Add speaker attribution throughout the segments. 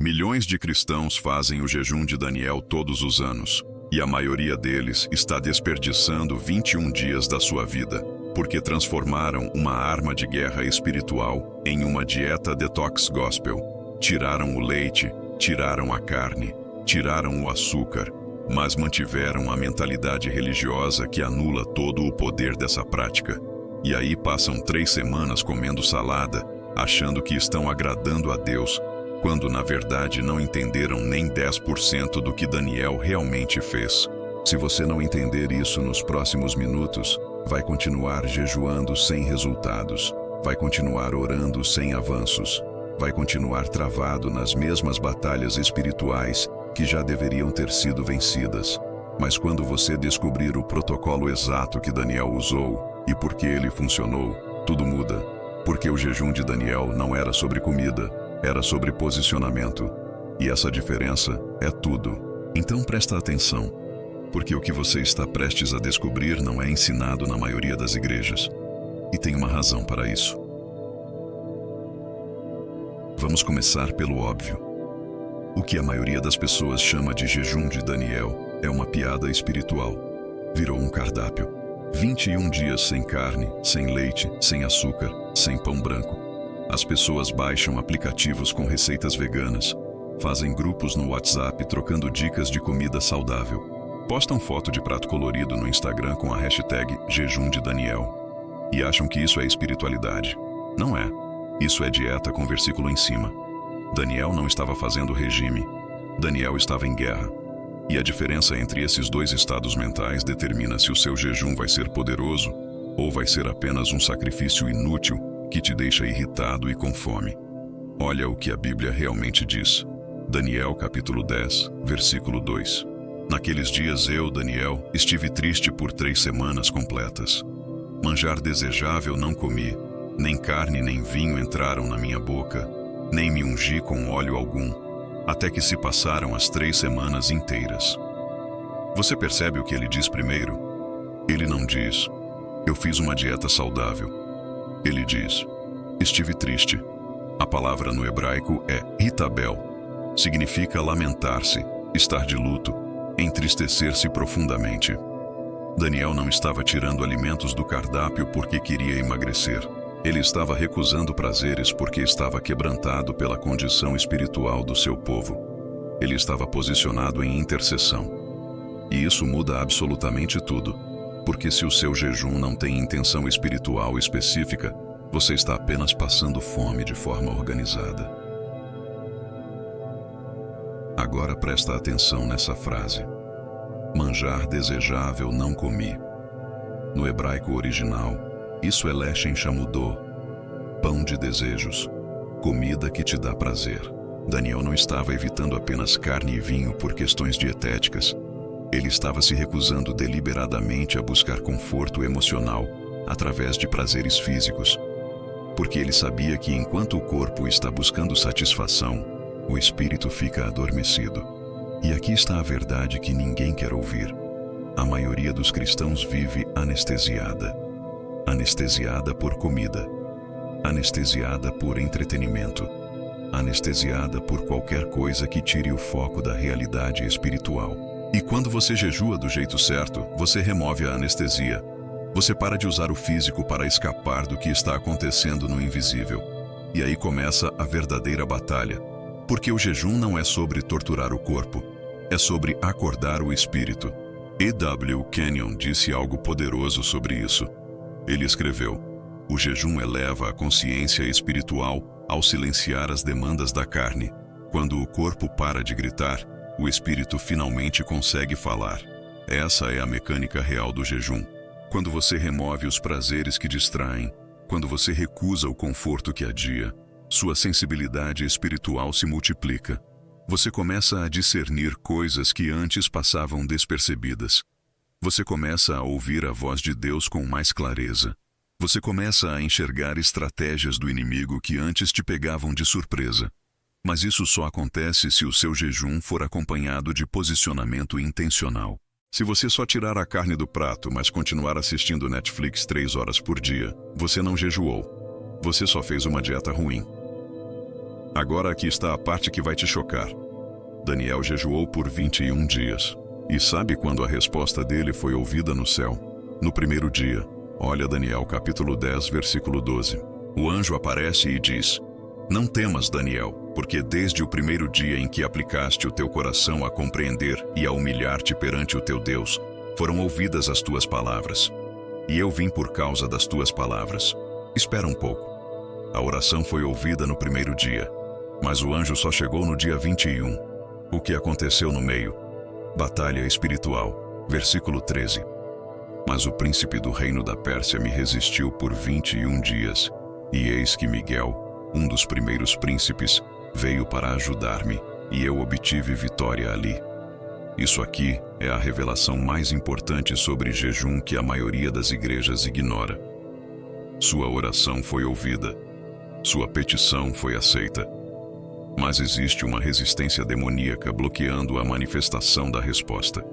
Speaker 1: Milhões de cristãos fazem o jejum de Daniel todos os anos, e a maioria deles está desperdiçando 21 dias da sua vida, porque transformaram uma arma de guerra espiritual em uma dieta detox gospel. Tiraram o leite, tiraram a carne, tiraram o açúcar, mas mantiveram a mentalidade religiosa que anula todo o poder dessa prática. E aí passam 3 semanas comendo salada, achando que estão agradando a Deus, quando na verdade não entenderam nem 10% do que Daniel realmente fez. Se você não entender isso nos próximos minutos, vai continuar jejuando sem resultados, vai continuar orando sem avanços, vai continuar travado nas mesmas batalhas espirituais que já deveriam ter sido vencidas. Mas quando você descobrir o protocolo exato que Daniel usou e por que ele funcionou, tudo muda. Porque o jejum de Daniel não era sobre comida, era sobre posicionamento. E essa diferença é tudo. Então presta atenção, porque o que você está prestes a descobrir não é ensinado na maioria das igrejas. E tem uma razão para isso. Vamos começar pelo óbvio. O que a maioria das pessoas chama de jejum de Daniel é uma piada espiritual. Virou um cardápio. 21 dias sem carne, sem leite, sem açúcar, sem pão branco. As pessoas baixam aplicativos com receitas veganas, fazem grupos no WhatsApp trocando dicas de comida saudável, postam foto de prato colorido no Instagram com a hashtag jejum de Daniel e acham que isso é espiritualidade. Não é. Isso é dieta com versículo em cima. Daniel não estava fazendo regime. Daniel estava em guerra. E a diferença entre esses dois estados mentais determina se o seu jejum vai ser poderoso ou vai ser apenas um sacrifício inútil que te deixa irritado e com fome. Olha o que a Bíblia realmente diz. Daniel capítulo 10, versículo 2. Naqueles dias eu, Daniel, estive triste por 3 semanas completas. Manjar desejável não comi, nem carne nem vinho entraram na minha boca, nem me ungi com óleo algum, até que se passaram as 3 semanas inteiras. Você percebe o que ele diz primeiro? Ele não diz, eu fiz uma dieta saudável. Ele diz, estive triste. A palavra no hebraico é hitabel. Significa lamentar-se, estar de luto, entristecer-se profundamente. Daniel não estava tirando alimentos do cardápio porque queria emagrecer. Ele estava recusando prazeres porque estava quebrantado pela condição espiritual do seu povo. Ele estava posicionado em intercessão. E isso muda absolutamente tudo, porque se o seu jejum não tem intenção espiritual específica, você está apenas passando fome de forma organizada. Agora presta atenção nessa frase. Manjar desejável não comi. No hebraico original, isso é lechem chamudô, pão de desejos, comida que te dá prazer. Daniel não estava evitando apenas carne e vinho por questões dietéticas. Ele estava se recusando deliberadamente a buscar conforto emocional através de prazeres físicos. Porque ele sabia que enquanto o corpo está buscando satisfação, o espírito fica adormecido. E aqui está a verdade que ninguém quer ouvir. A maioria dos cristãos vive anestesiada. Anestesiada por comida. Anestesiada por entretenimento. Anestesiada por qualquer coisa que tire o foco da realidade espiritual. E quando você jejua do jeito certo, você remove a anestesia. Você para de usar o físico para escapar do que está acontecendo no invisível. E aí começa a verdadeira batalha. Porque o jejum não é sobre torturar o corpo, é sobre acordar o espírito. E.W. Kenyon disse algo poderoso sobre isso. Ele escreveu, o jejum eleva a consciência espiritual ao silenciar as demandas da carne. Quando o corpo para de gritar, o espírito finalmente consegue falar. Essa é a mecânica real do jejum. Quando você remove os prazeres que distraem, quando você recusa o conforto que adia, sua sensibilidade espiritual se multiplica. Você começa a discernir coisas que antes passavam despercebidas. Você começa a ouvir a voz de Deus com mais clareza. Você começa a enxergar estratégias do inimigo que antes te pegavam de surpresa. Mas isso só acontece se o seu jejum for acompanhado de posicionamento intencional. Se você só tirar a carne do prato, mas continuar assistindo Netflix 3 horas por dia, você não jejuou. Você só fez uma dieta ruim. Agora aqui está a parte que vai te chocar. Daniel jejuou por 21 dias. E sabe quando a resposta dele foi ouvida no céu? No primeiro dia. Olha Daniel capítulo 10, versículo 12. O anjo aparece e diz: Não temas, Daniel, porque desde o primeiro dia em que aplicaste o teu coração a compreender e a humilhar-te perante o teu Deus, foram ouvidas as tuas palavras. E eu vim por causa das tuas palavras. Espera um pouco. A oração foi ouvida no primeiro dia, mas o anjo só chegou no dia 21. O que aconteceu no meio? Batalha espiritual. Versículo 13. Mas o príncipe do reino da Pérsia me resistiu por 21 dias, e eis que Miguel, um dos primeiros príncipes, veio para ajudar-me, e eu obtive vitória ali. Isso aqui é a revelação mais importante sobre jejum que a maioria das igrejas ignora. Sua oração foi ouvida. Sua petição foi aceita. Mas existe uma resistência demoníaca bloqueando a manifestação da resposta.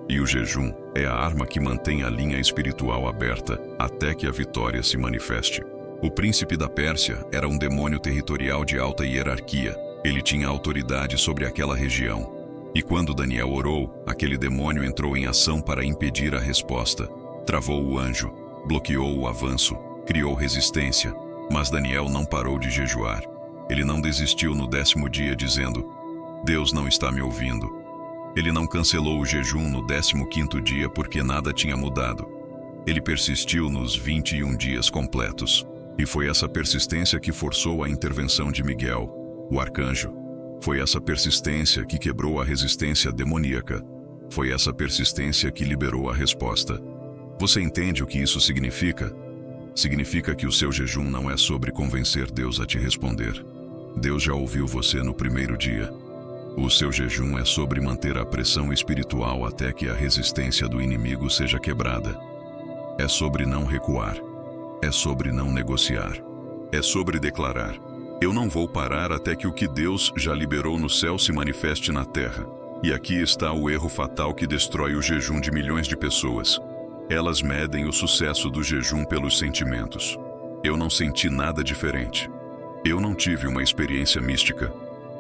Speaker 1: E o jejum é a arma que mantém a linha espiritual aberta até que a vitória se manifeste. O príncipe da Pérsia era um demônio territorial de alta hierarquia. Ele tinha autoridade sobre aquela região. E quando Daniel orou, aquele demônio entrou em ação para impedir a resposta. Travou o anjo, bloqueou o avanço, criou resistência. Mas Daniel não parou de jejuar. Ele não desistiu no 10º dia dizendo: Deus não está me ouvindo. Ele não cancelou o jejum no 15º dia porque nada tinha mudado. Ele persistiu nos 21 dias completos. E foi essa persistência que forçou a intervenção de Miguel, o arcanjo. Foi essa persistência que quebrou a resistência demoníaca. Foi essa persistência que liberou a resposta. Você entende o que isso significa? Significa que o seu jejum não é sobre convencer Deus a te responder. Deus já ouviu você no primeiro dia. O seu jejum é sobre manter a pressão espiritual até que a resistência do inimigo seja quebrada. É sobre não recuar. É sobre não negociar. É sobre declarar: eu não vou parar até que o que Deus já liberou no céu se manifeste na terra. E aqui está o erro fatal que destrói o jejum de milhões de pessoas. Elas medem o sucesso do jejum pelos sentimentos. Eu não senti nada diferente. Eu não tive uma experiência mística.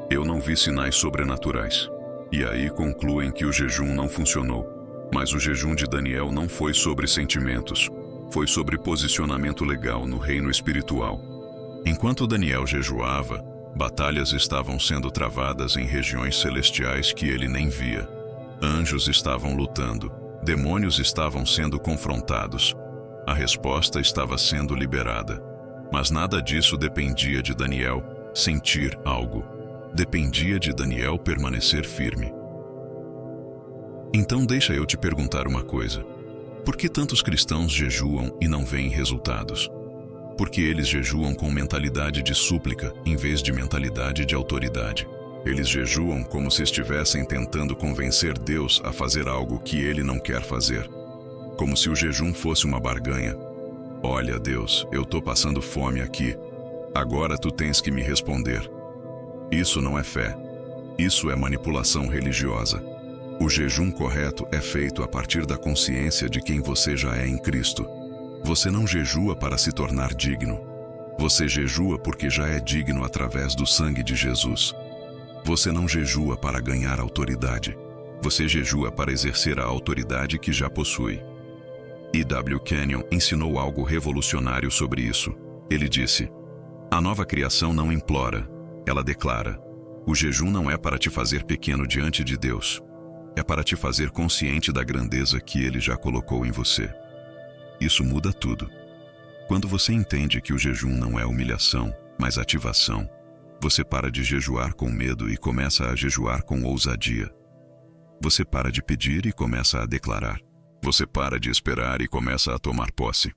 Speaker 1: Eu não vi sinais sobrenaturais. E aí concluem que o jejum não funcionou. Mas o jejum de Daniel não foi sobre sentimentos. Foi sobre posicionamento legal no reino espiritual. Enquanto Daniel jejuava, batalhas estavam sendo travadas em regiões celestiais que ele nem via. Anjos estavam lutando. Demônios estavam sendo confrontados. A resposta estava sendo liberada. Mas nada disso dependia de Daniel sentir algo. Dependia de Daniel permanecer firme. Então deixa eu te perguntar uma coisa. Por que tantos cristãos jejuam e não veem resultados? Porque eles jejuam com mentalidade de súplica em vez de mentalidade de autoridade. Eles jejuam como se estivessem tentando convencer Deus a fazer algo que ele não quer fazer. Como se o jejum fosse uma barganha. Olha, Deus, eu tô passando fome aqui. Agora tu tens que me responder. Isso não é fé. Isso é manipulação religiosa. O jejum correto é feito a partir da consciência de quem você já é em Cristo. Você não jejua para se tornar digno. Você jejua porque já é digno através do sangue de Jesus. Você não jejua para ganhar autoridade. Você jejua para exercer a autoridade que já possui. E.W. Kenyon ensinou algo revolucionário sobre isso. Ele disse: a nova criação não implora, ela declara. O jejum não é para te fazer pequeno diante de Deus. É para te fazer consciente da grandeza que Ele já colocou em você. Isso muda tudo. Quando você entende que o jejum não é humilhação, mas ativação, você para de jejuar com medo e começa a jejuar com ousadia. Você para de pedir e começa a declarar. Você para de esperar e começa a tomar posse.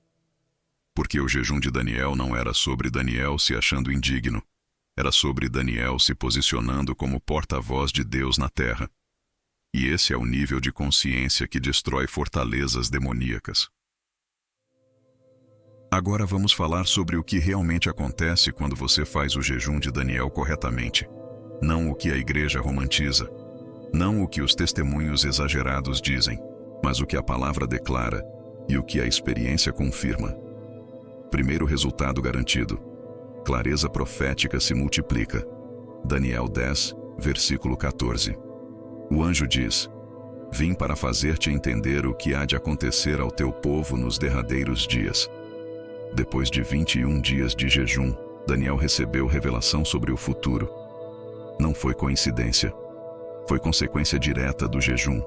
Speaker 1: Porque o jejum de Daniel não era sobre Daniel se achando indigno. Era sobre Daniel se posicionando como porta-voz de Deus na terra. E esse é o nível de consciência que destrói fortalezas demoníacas. Agora vamos falar sobre o que realmente acontece quando você faz o jejum de Daniel corretamente. Não o que a igreja romantiza. Não o que os testemunhos exagerados dizem, mas o que a palavra declara e o que a experiência confirma. Primeiro resultado garantido. clareza profética se multiplica. Daniel 10, versículo 14. O anjo diz: Vim para fazer-te entender o que há de acontecer ao teu povo nos derradeiros dias. Depois de 21 dias de jejum, Daniel recebeu revelação sobre o futuro. Não foi coincidência. Foi consequência direta do jejum.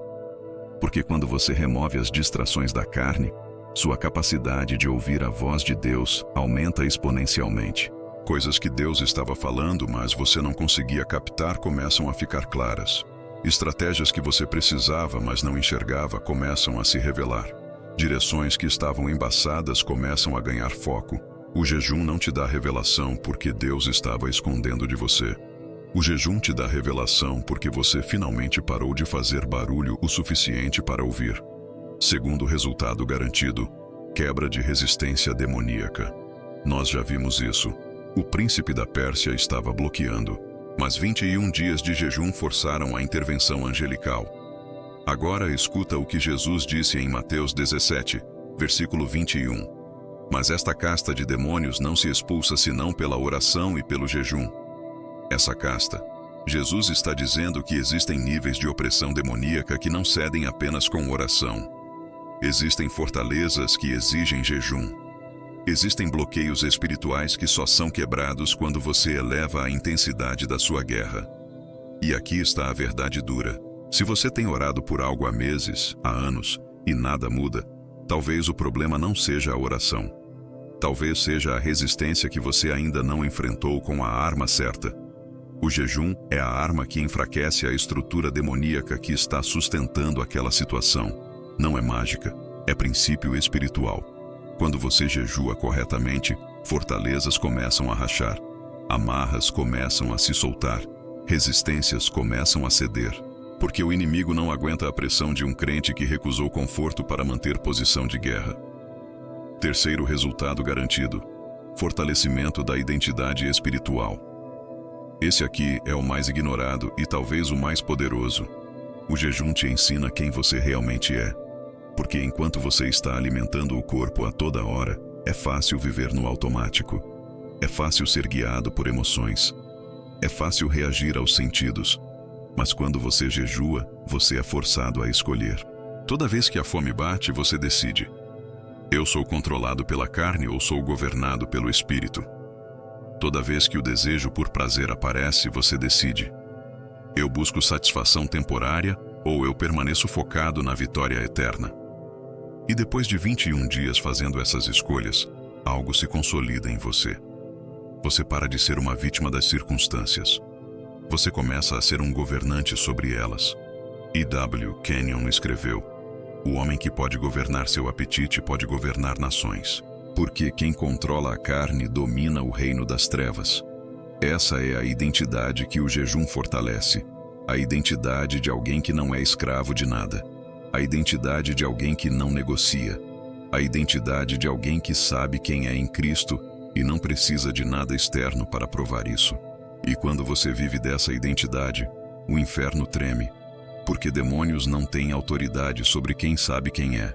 Speaker 1: Porque quando você remove as distrações da carne, sua capacidade de ouvir a voz de Deus aumenta exponencialmente. Coisas que Deus estava falando, mas você não conseguia captar, começam a ficar claras. Estratégias que você precisava, mas não enxergava, começam a se revelar. Direções que estavam embaçadas começam a ganhar foco. O jejum não te dá revelação porque Deus estava escondendo de você. O jejum te dá revelação porque você finalmente parou de fazer barulho o suficiente para ouvir. Segundo resultado garantido: quebra de resistência demoníaca. Nós já vimos isso. O príncipe da Pérsia estava bloqueando, mas 21 dias de jejum forçaram a intervenção angelical. Agora escuta o que Jesus disse em Mateus 17, versículo 21. Mas esta casta de demônios não se expulsa senão pela oração e pelo jejum. Essa casta, Jesus está dizendo que existem níveis de opressão demoníaca que não cedem apenas com oração. Existem fortalezas que exigem jejum. Existem bloqueios espirituais que só são quebrados quando você eleva a intensidade da sua guerra. E aqui está a verdade dura. Se você tem orado por algo há meses, há anos, e nada muda, talvez o problema não seja a oração. Talvez seja a resistência que você ainda não enfrentou com a arma certa. O jejum é a arma que enfraquece a estrutura demoníaca que está sustentando aquela situação. Não é mágica, é princípio espiritual. Quando você jejua corretamente, fortalezas começam a rachar, amarras começam a se soltar, resistências começam a ceder. Porque o inimigo não aguenta a pressão de um crente que recusou conforto para manter posição de guerra. Terceiro resultado garantido: fortalecimento da identidade espiritual. Esse aqui é o mais ignorado e talvez o mais poderoso. O jejum te ensina quem você realmente é. Porque enquanto você está alimentando o corpo a toda hora, é fácil viver no automático. É fácil ser guiado por emoções. É fácil reagir aos sentidos. Mas quando você jejua, você é forçado a escolher. Toda vez que a fome bate, você decide: eu sou controlado pela carne ou sou governado pelo espírito? Toda vez que o desejo por prazer aparece, você decide: eu busco satisfação temporária ou eu permaneço focado na vitória eterna? E depois de 21 dias fazendo essas escolhas, algo se consolida em você. Você para de ser uma vítima das circunstâncias. Você começa a ser um governante sobre elas. E.W. Kenyon escreveu: o homem que pode governar seu apetite pode governar nações. Porque quem controla a carne domina o reino das trevas. Essa é a identidade que o jejum fortalece. A identidade de alguém que não é escravo de nada. A identidade de alguém que não negocia. A identidade de alguém que sabe quem é em Cristo e não precisa de nada externo para provar isso. E quando você vive dessa identidade, o inferno treme, porque demônios não têm autoridade sobre quem sabe quem é.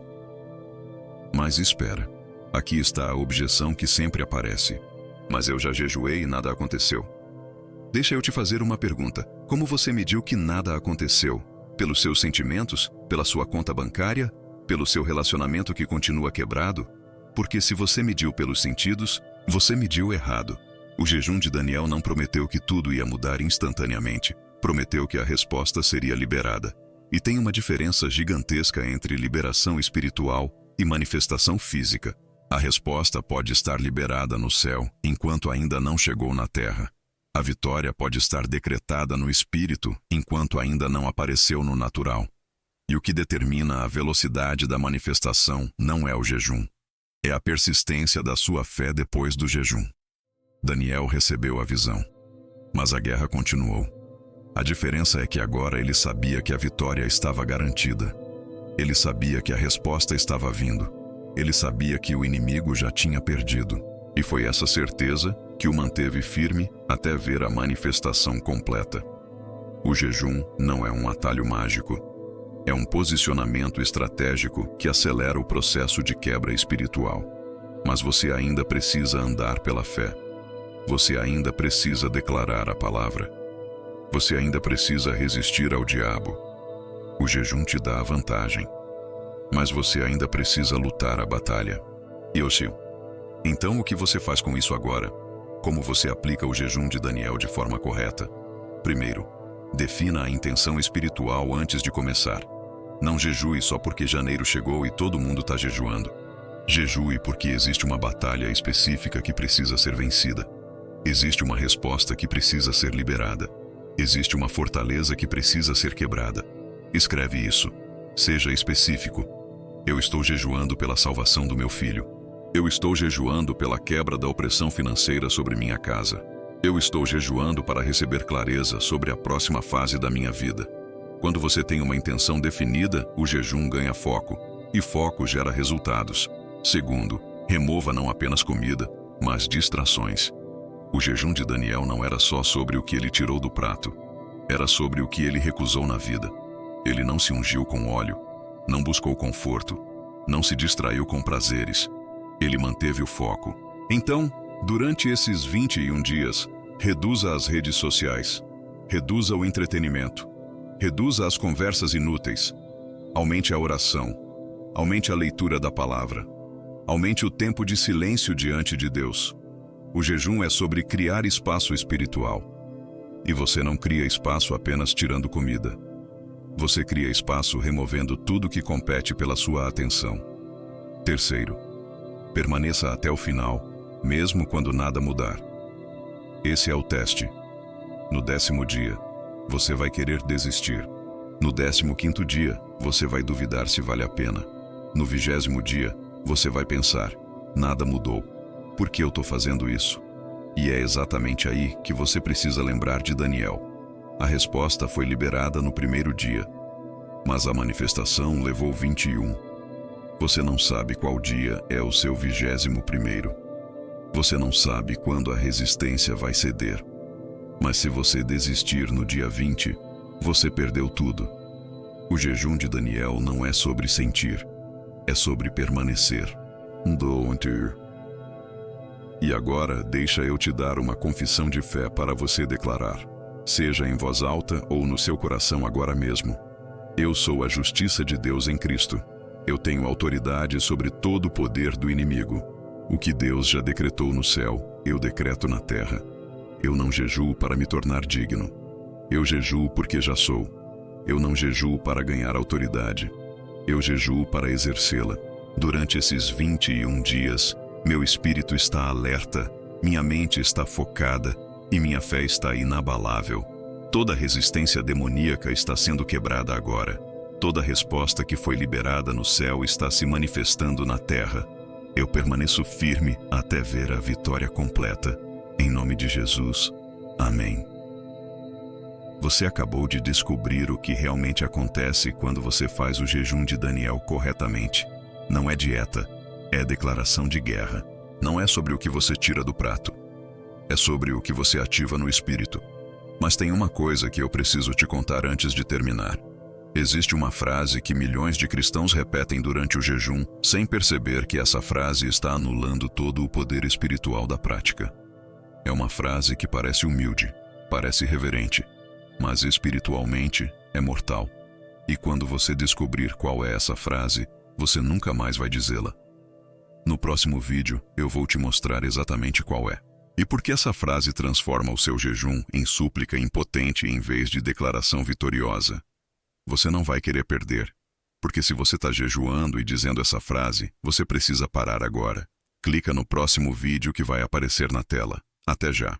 Speaker 1: Mas espera, aqui está a objeção que sempre aparece. Mas eu já jejuei e nada aconteceu. Deixa eu te fazer uma pergunta. Como você mediu que nada aconteceu? Pelos seus sentimentos? Pela sua conta bancária? Pelo seu relacionamento que continua quebrado? Porque se você mediu pelos sentidos, você mediu errado. O jejum de Daniel não prometeu que tudo ia mudar instantaneamente. Prometeu que a resposta seria liberada. E tem uma diferença gigantesca entre liberação espiritual e manifestação física. A resposta pode estar liberada no céu, enquanto ainda não chegou na terra. A vitória pode estar decretada no espírito, enquanto ainda não apareceu no natural. E o que determina a velocidade da manifestação não é o jejum. É a persistência da sua fé depois do jejum. Daniel recebeu a visão, mas a guerra continuou. A diferença é que agora ele sabia que a vitória estava garantida. Ele sabia que a resposta estava vindo. Ele sabia que o inimigo já tinha perdido. E foi essa certeza que o manteve firme até ver a manifestação completa. O jejum não é um atalho mágico. É um posicionamento estratégico que acelera o processo de quebra espiritual. Mas você ainda precisa andar pela fé. Você ainda precisa declarar a palavra. Você ainda precisa resistir ao diabo. O jejum te dá a vantagem. Mas você ainda precisa lutar a batalha. Yoshio, então o que você faz com isso agora? Como você aplica o jejum de Daniel de forma correta? Primeiro, defina a intenção espiritual antes de começar. Não jejue só porque janeiro chegou e todo mundo está jejuando. Jejue porque existe uma batalha específica que precisa ser vencida. Existe uma resposta que precisa ser liberada. Existe uma fortaleza que precisa ser quebrada. Escreve isso. Seja específico. Eu estou jejuando pela salvação do meu filho. Eu estou jejuando pela quebra da opressão financeira sobre minha casa. Eu estou jejuando para receber clareza sobre a próxima fase da minha vida. Quando você tem uma intenção definida, o jejum ganha foco, e foco gera resultados. Segundo, remova não apenas comida, mas distrações. O jejum de Daniel não era só sobre o que ele tirou do prato, era sobre o que ele recusou na vida. Ele não se ungiu com óleo, não buscou conforto, não se distraiu com prazeres. Ele manteve o foco. Então, durante esses 21 dias, reduza as redes sociais, reduza o entretenimento, reduza as conversas inúteis, aumente a oração, aumente a leitura da palavra, aumente o tempo de silêncio diante de Deus. O jejum é sobre criar espaço espiritual. E você não cria espaço apenas tirando comida. Você cria espaço removendo tudo que compete pela sua atenção. Terceiro, permaneça até o final, mesmo quando nada mudar. Esse é o teste. No 10º dia, você vai querer desistir. No 15º dia, você vai duvidar se vale a pena. No 20º dia, você vai pensar, nada mudou. Por que eu estou fazendo isso? E é exatamente aí que você precisa lembrar de Daniel. A resposta foi liberada no 1º dia, mas a manifestação levou 21. Você não sabe qual dia é o seu 21º. Você não sabe quando a resistência vai ceder. Mas se você desistir no dia 20, você perdeu tudo. O jejum de Daniel não é sobre sentir, é sobre permanecer. E agora, deixa eu te dar uma confissão de fé para você declarar, seja em voz alta ou no seu coração agora mesmo. Eu sou a justiça de Deus em Cristo. Eu tenho autoridade sobre todo o poder do inimigo. O que Deus já decretou no céu, eu decreto na terra. Eu não jejuo para me tornar digno. Eu jejuo porque já sou. Eu não jejuo para ganhar autoridade. Eu jejuo para exercê-la. Durante esses 21 dias, meu espírito está alerta, minha mente está focada e minha fé está inabalável. Toda resistência demoníaca está sendo quebrada agora. Toda resposta que foi liberada no céu está se manifestando na terra. Eu permaneço firme até ver a vitória completa. Em nome de Jesus. Amém. Você acabou de descobrir o que realmente acontece quando você faz o jejum de Daniel corretamente. Não é dieta, é declaração de guerra. Não é sobre o que você tira do prato. É sobre o que você ativa no espírito. Mas tem uma coisa que eu preciso te contar antes de terminar. Existe uma frase que milhões de cristãos repetem durante o jejum, sem perceber que essa frase está anulando todo o poder espiritual da prática. É uma frase que parece humilde, parece reverente, mas espiritualmente é mortal. E quando você descobrir qual é essa frase, você nunca mais vai dizê-la. No próximo vídeo, eu vou te mostrar exatamente qual é. E por que essa frase transforma o seu jejum em súplica impotente em vez de declaração vitoriosa. Você não vai querer perder, porque se você está jejuando e dizendo essa frase, você precisa parar agora. Clica no próximo vídeo que vai aparecer na tela. Até já.